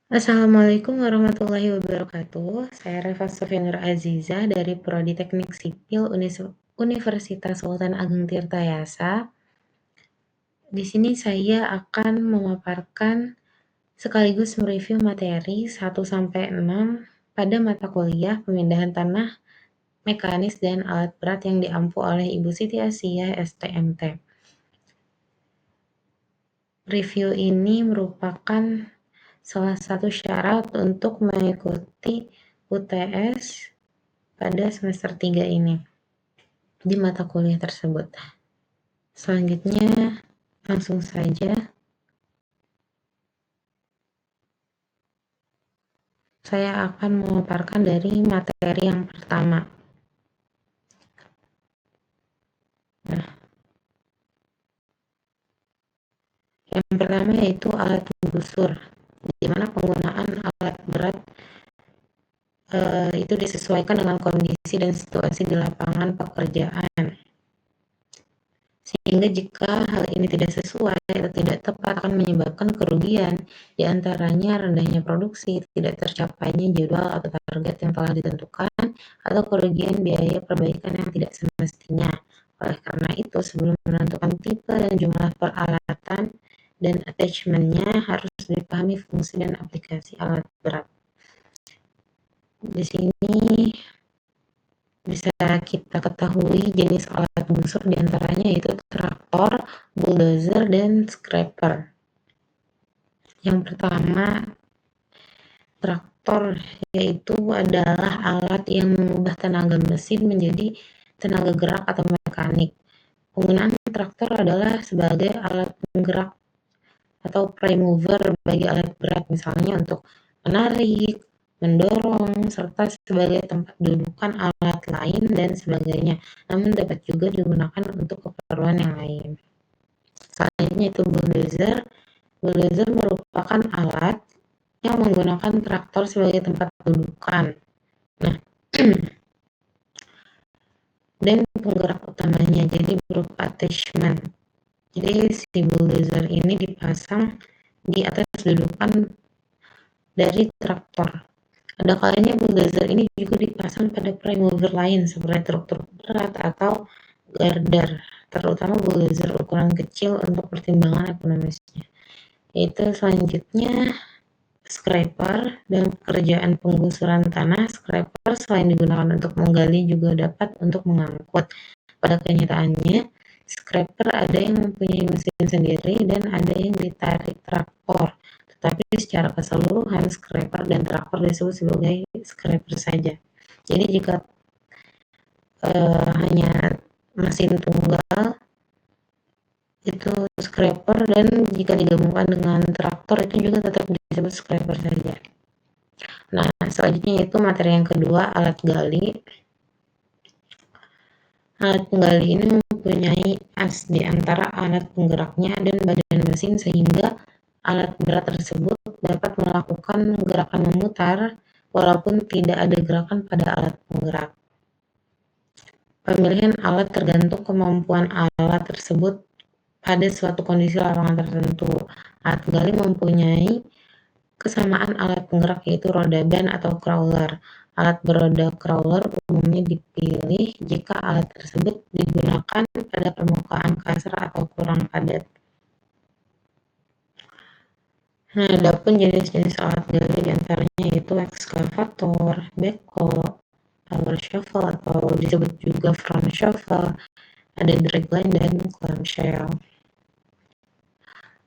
Assalamualaikum warahmatullahi wabarakatuh. Saya Reva Sofianur Aziza dari Prodi Teknik Sipil Universitas Sultan Ageng Tirtayasa. Di sini saya akan memaparkan sekaligus mereview materi 1-6 pada mata kuliah pemindahan tanah mekanis dan alat berat yang diampu oleh Ibu Siti Asiyah STMT. Review ini merupakan salah satu syarat untuk mengikuti UTS pada semester 3 ini di mata kuliah tersebut. Selanjutnya, langsung saja saya akan memaparkan dari materi yang pertama. Nah, yang pertama yaitu alat penggusur, di mana penggunaan alat berat itu disesuaikan dengan kondisi dan situasi di lapangan pekerjaan. Sehingga jika hal ini tidak sesuai atau tidak tepat akan menyebabkan kerugian, di antaranya rendahnya produksi, tidak tercapainya jadwal atau target yang telah ditentukan, atau kerugian biaya perbaikan yang tidak semestinya. Oleh karena itu, sebelum menentukan tipe dan jumlah peralatan dan attachment-nya harus dipahami fungsi dan aplikasi alat berat. Di sini bisa kita ketahui jenis alat gusur diantaranya yaitu traktor, bulldozer, dan scraper. Yang pertama, traktor yaitu adalah alat yang mengubah tenaga mesin menjadi tenaga gerak atau mekanik. Penggunaan traktor adalah sebagai alat penggerak atau prime mover bagi alat berat, misalnya untuk menarik, mendorong, serta sebagai tempat dudukan alat lain dan sebagainya, namun dapat juga digunakan untuk keperluan yang lain. Selanjutnya itu bulldozer. Bulldozer merupakan alat yang menggunakan traktor sebagai tempat dudukan. Nah, dan penggerak utamanya, jadi berupa attachment. Jadi si bulldozer ini dipasang di atas dudukan dari traktor. Ada kalanya bulldozer ini juga dipasang pada prime mover lain seperti truk-truk berat atau girder, terutama bulldozer ukuran kecil untuk pertimbangan ekonomisnya. Itu selanjutnya scraper. Dan pekerjaan penggusuran tanah, scraper selain digunakan untuk menggali juga dapat untuk mengangkut. Pada kenyataannya, scraper ada yang mempunyai mesin sendiri dan ada yang ditarik traktor. Tetapi secara keseluruhan, scraper dan traktor disebut sebagai scraper saja. Jadi jika hanya mesin tunggal itu scraper, dan jika digabungkan dengan traktor itu juga tetap disebut scraper saja. Nah, selanjutnya itu materi yang kedua, alat gali. Alat penggali ini mempunyai as di antara alat penggeraknya dan badan mesin sehingga alat berat tersebut dapat melakukan gerakan memutar walaupun tidak ada gerakan pada alat penggerak. Pemilihan alat tergantung kemampuan alat tersebut pada suatu kondisi lapangan tertentu. Alat gali mempunyai kesamaan alat penggerak yaitu roda ban atau crawler. Alat beroda crawler umumnya dipilih jika alat tersebut digunakan pada permukaan kasar atau kurang padat. Nah, adapun jenis-jenis alat gali diantaranya yaitu ekskavator, backhoe, power shovel atau disebut juga front shovel, ada dragline dan clamshell.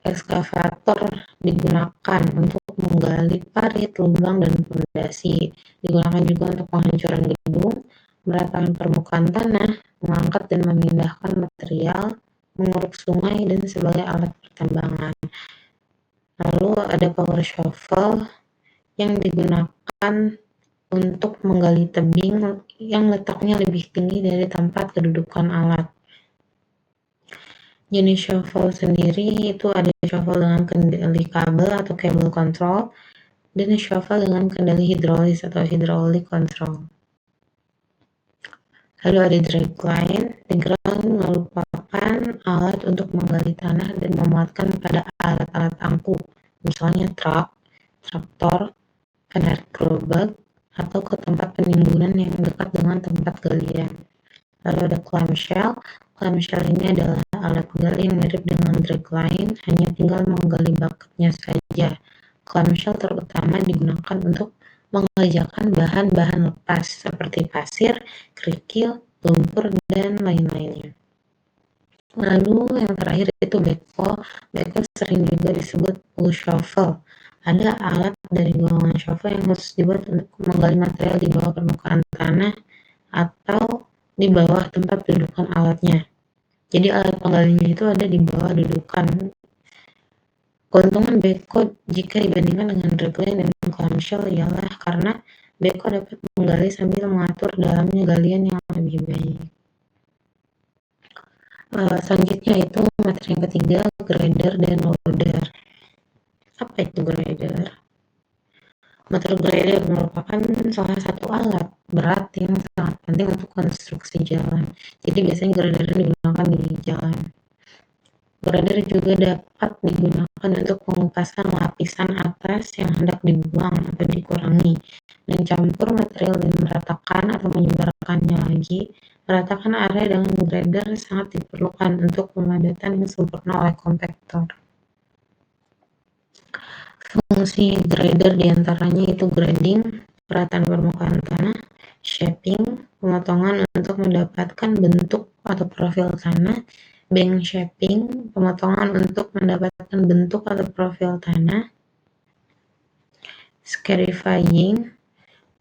Ekskavator digunakan untuk menggali parit, lubang, dan fondasi. Digunakan juga untuk penghancuran gedung, meratakan permukaan tanah, mengangkat dan memindahkan material, menguruk sungai, dan sebagai alat pertambangan. Lalu ada power shovel yang digunakan untuk menggali tebing yang letaknya lebih tinggi dari tempat kedudukan alat. Jenis shovel sendiri itu ada shovel dengan kendali kabel atau cable control dan shovel dengan kendali hidrolis atau hydraulic control. Lalu ada dragline. Dragline merupakan alat untuk menggali tanah dan memuatkan pada alat-alat angkut, misalnya truk, traktor, penarik gerobak, atau ke tempat penimbunan yang dekat dengan tempat galian. Lalu ada clamshell. Clamshell ini adalah alat gali yang mirip dengan dragline, hanya tinggal menggali bucketnya saja. Clamshell terutama digunakan untuk mengerjakan bahan-bahan lepas seperti pasir, kerikil, lumpur, dan lain-lainnya. Lalu yang terakhir itu backhoe. Backhoe sering juga disebut pull shovel. Ada alat dari golongan shovel yang khusus dibuat untuk menggali material di bawah permukaan tanah atau di bawah tempat dudukan alatnya. Jadi alat penggalinya itu ada di bawah dudukan. Keuntungan backhoe jika dibandingkan dengan dragline dan clamshell ialah karena backhoe dapat menggali sambil mengatur dalamnya galian yang lebih baik. Selanjutnya itu materi yang ketiga, grader dan loader. Apa itu grader? Motor grader merupakan salah satu alat berat yang sangat penting untuk konstruksi jalan. Jadi biasanya grader digunakan di jalan. Grader juga dapat digunakan untuk pengupasan lapisan atas yang hendak dibuang atau dikurangi, mencampur material dan meratakan atau menyebarkannya lagi. Meratakan area dengan grader sangat diperlukan untuk pemadatan yang sempurna oleh kompaktor. Fungsi grader diantaranya itu grading, perataan permukaan tanah, shaping, pemotongan untuk mendapatkan bentuk atau profil tanah, bank shaping, pemotongan untuk mendapatkan bentuk atau profil tanah, scarifying,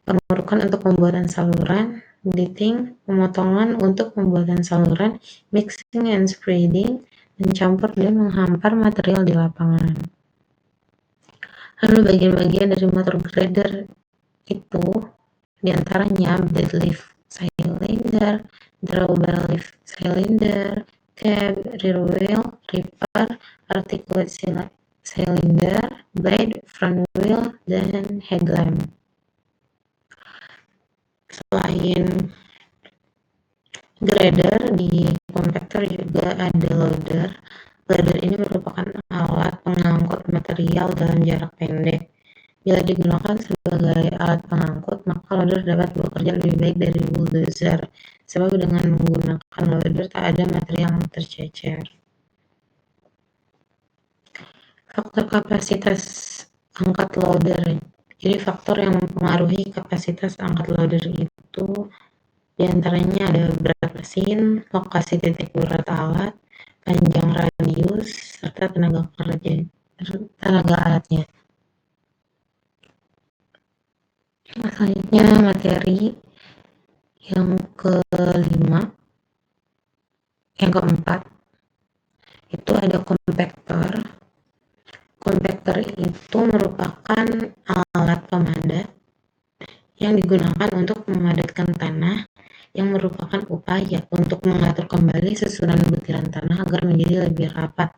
pengurukan untuk pembuatan saluran, ditting, pemotongan untuk pembuatan saluran, mixing and spreading, mencampur dan menghampar material di lapangan. Lalu bagian-bagian dari motor grader itu diantaranya deadlift cylinder, drawbar lift cylinder, cab, rear wheel, ripper, articulate cylinder, blade, front wheel, dan headlamp. Selain grader, di compactor juga ada loader. Loader ini merupakan alat pengangkut material dalam jarak pendek. Bila digunakan sebagai alat pengangkut, maka loader dapat bekerja lebih baik dari bulldozer, sebab dengan menggunakan loader tak ada material yang tercecer. Faktor kapasitas angkat loader. Jadi faktor yang mempengaruhi kapasitas angkat loader itu diantaranya ada berat mesin, lokasi titik berat alat, panjang radius, serta tenaga alatnya. Selanjutnya materi yang keempat itu ada kompaktor. Kompaktor itu merupakan alat pemadat yang digunakan untuk memadatkan tanah, yang merupakan upaya untuk mengatur kembali susunan butiran tanah agar menjadi lebih rapat,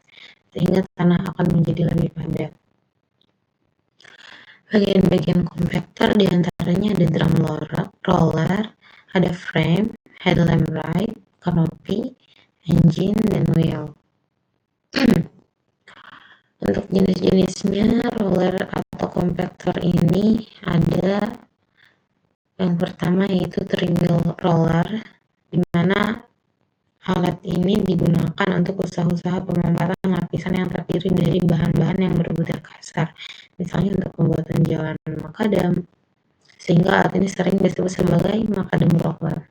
sehingga tanah akan menjadi lebih padat. Bagian-bagian kompaktor diantaranya ada drum roller, ada frame, headlamp right, canopy, engine, dan wheel. Untuk jenis-jenisnya roller atau kompaktor ini ada yang pertama yaitu three-wheel roller, di mana alat ini digunakan untuk usaha-usaha pemampatan lapisan yang terdiri dari bahan-bahan yang berbutir kasar, misalnya untuk pembuatan jalan makadam, sehingga alat ini sering disebut sebagai makadam roller.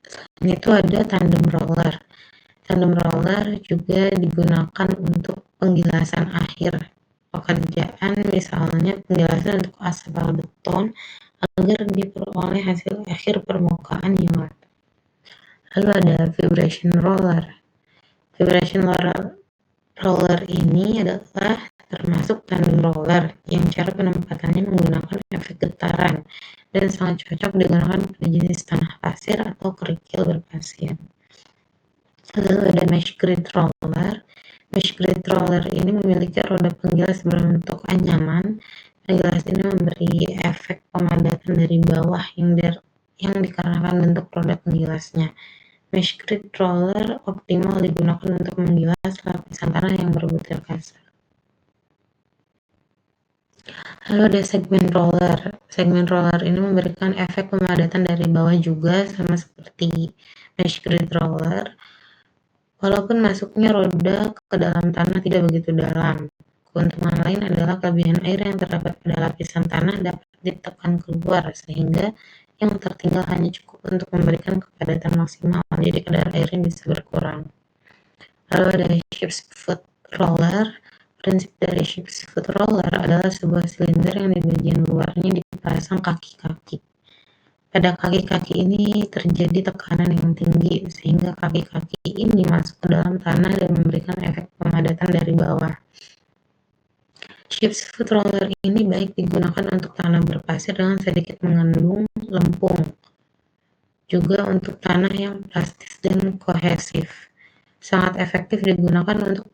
Selain itu ada tandem roller. Tandem roller juga digunakan untuk penggilasan akhir pekerjaan, misalnya penggilasan untuk aspal beton agar diperoleh hasil akhir permukaan yang rata. Lalu ada vibration roller. Vibration roller ini adalah termasuk tandem roller yang cara penempatannya menggunakan efek getaran dan sangat cocok digunakan pada jenis tanah pasir atau kerikil berpasir. Lalu ada mesh grid roller. Mesh grid roller ini memiliki roda penggilas berbentuk anyaman. Penggilas ini memberi efek pemadatan dari bawah yang dikarenakan bentuk roda penggilasnya. Mesh grid roller optimal digunakan untuk menggilas lapisan tanah yang berbutir kasar. Lalu ada segmen roller. Segmen roller ini memberikan efek pemadatan dari bawah juga sama seperti mesh grid roller. Walaupun masuknya roda ke dalam tanah tidak begitu dalam. Keuntungan lain adalah kelebihan air yang terdapat pada lapisan tanah dapat ditekan keluar sehingga yang tertinggal hanya cukup untuk memberikan kepadatan maksimal, jadi kadar airnya bisa berkurang. Lalu ada sheep's foot roller. Prinsip dari sheep's foot roller adalah sebuah silinder yang di bagian luarnya dipasang kaki-kaki. Pada kaki-kaki ini terjadi tekanan yang tinggi sehingga kaki-kaki ini masuk ke dalam tanah dan memberikan efek pemadatan dari bawah. Sheep's foot roller ini baik digunakan untuk tanah berpasir dengan sedikit mengandung lempung, juga untuk tanah yang plastis dan kohesif. Sangat efektif digunakan untuk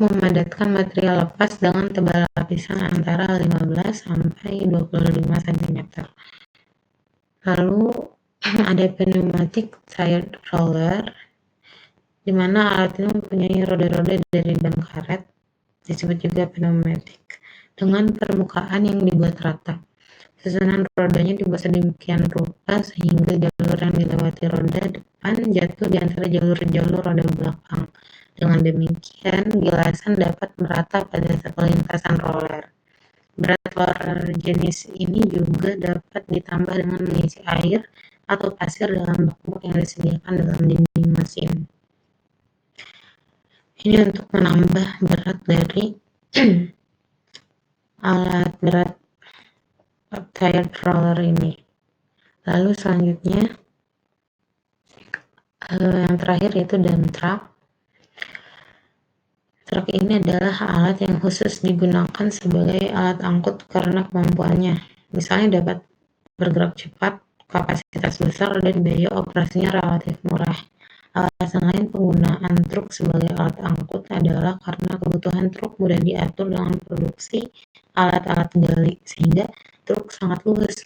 memadatkan material lepas dengan tebal lapisan antara 15 sampai 25 cm. Lalu ada pneumatic tire roller, di mana alat ini mempunyai roda-roda dari ban karet, disebut juga pneumatic, dengan permukaan yang dibuat rata. Susunan rodanya dibuat sedemikian rupa sehingga jalur yang dilewati roda depan jatuh di antara jalur-jalur roda belakang. Dengan demikian, gilasan dapat merata pada lintasan roller. Berat roller jenis ini juga dapat ditambah dengan mengisi air atau pasir dalam bak yang disediakan dalam dinding mesin. Ini untuk menambah berat dari alat berat tire roller ini. Lalu selanjutnya yang terakhir yaitu dump truck. Truk ini adalah alat yang khusus digunakan sebagai alat angkut karena kemampuannya. Misalnya dapat bergerak cepat, kapasitas besar, dan biaya operasinya relatif murah. Alasan lain penggunaan truk sebagai alat angkut adalah karena kebutuhan truk mudah diatur dengan produksi alat-alat gali, sehingga truk sangat luas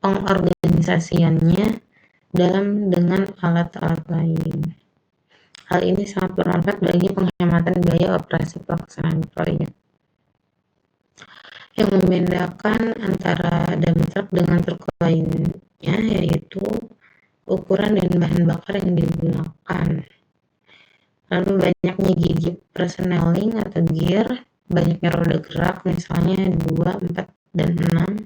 pengorganisasiannya dengan alat-alat lain. Hal ini sangat bermanfaat bagi penghematan biaya operasi pelaksanaan proyek. Yang membedakan antara dump truck dengan truk lainnya yaitu ukuran dan bahan bakar yang digunakan. Lalu banyaknya gigi persneling atau gear, banyaknya roda gerak, misalnya 2, 4, dan 6.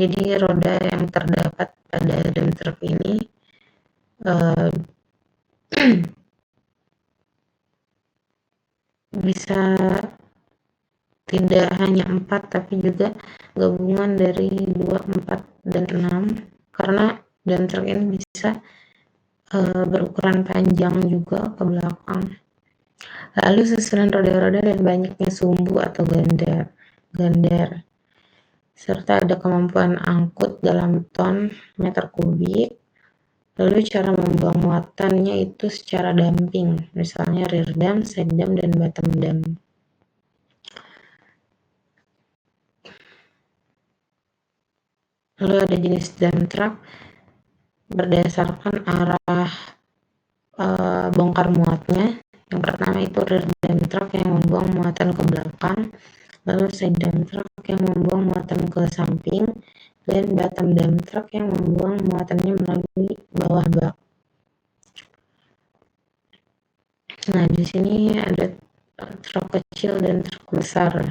Jadi roda yang terdapat pada dump truck ini bisa tidak hanya 4 tapi juga gabungan dari 2, 4, dan 6 karena dump truck ini bisa berukuran panjang juga ke belakang. Lalu susunan roda-roda dan banyaknya sumbu atau gandar serta ada kemampuan angkut dalam ton meter kubik. Lalu cara membuang muatannya itu secara damping, misalnya rear dam, side dam, dan bottom dam. Lalu ada jenis dump truck berdasarkan arah bongkar muatnya. Yang pertama itu rear dump truck yang membuang muatan ke belakang, lalu side dump truck yang membuang muatan ke samping, dan bottom dump truck yang membuang muatannya melalui bawah bak. Nah, di sini ada truk kecil dan truk besar.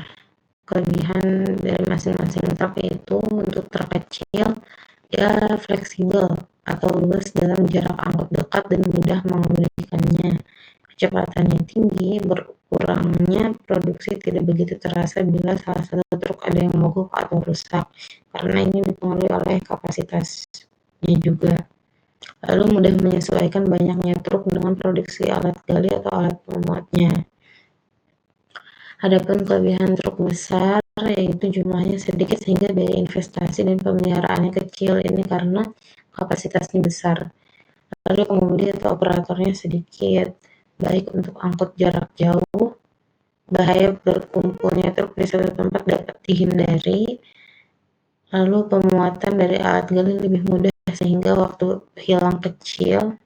Kelebihan dari masing-masing truk yaitu untuk truk kecil dia fleksibel atau luas dalam jarak angkut dekat dan mudah mengemudikannya. Kecepatannya tinggi, berkurangnya produksi tidak begitu terasa bila salah satu truk ada yang mogok atau rusak, karena ini dipengaruhi oleh kapasitasnya juga. Lalu mudah menyesuaikan banyaknya truk dengan produksi alat gali atau alat pemuatnya. Adapun kelebihan truk besar yaitu jumlahnya sedikit sehingga biaya investasi dan pemeliharaannya kecil, ini karena kapasitasnya besar. Lalu pengemudi atau operatornya sedikit, baik untuk angkut jarak jauh, bahaya berkumpulnya truk di satu tempat dapat dihindari. Lalu pemuatan dari alat gali lebih mudah sehingga waktu hilang kecil.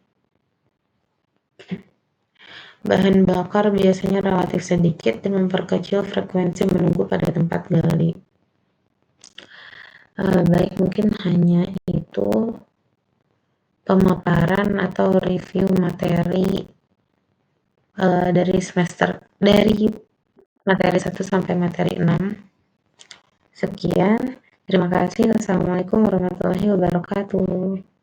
Bahan bakar biasanya relatif sedikit dan memperkecil frekuensi menunggu pada tempat gali. Baik, mungkin hanya itu pemaparan atau review materi dari materi 1 sampai materi 6. Sekian, terima kasih. Wassalamualaikum warahmatullahi wabarakatuh.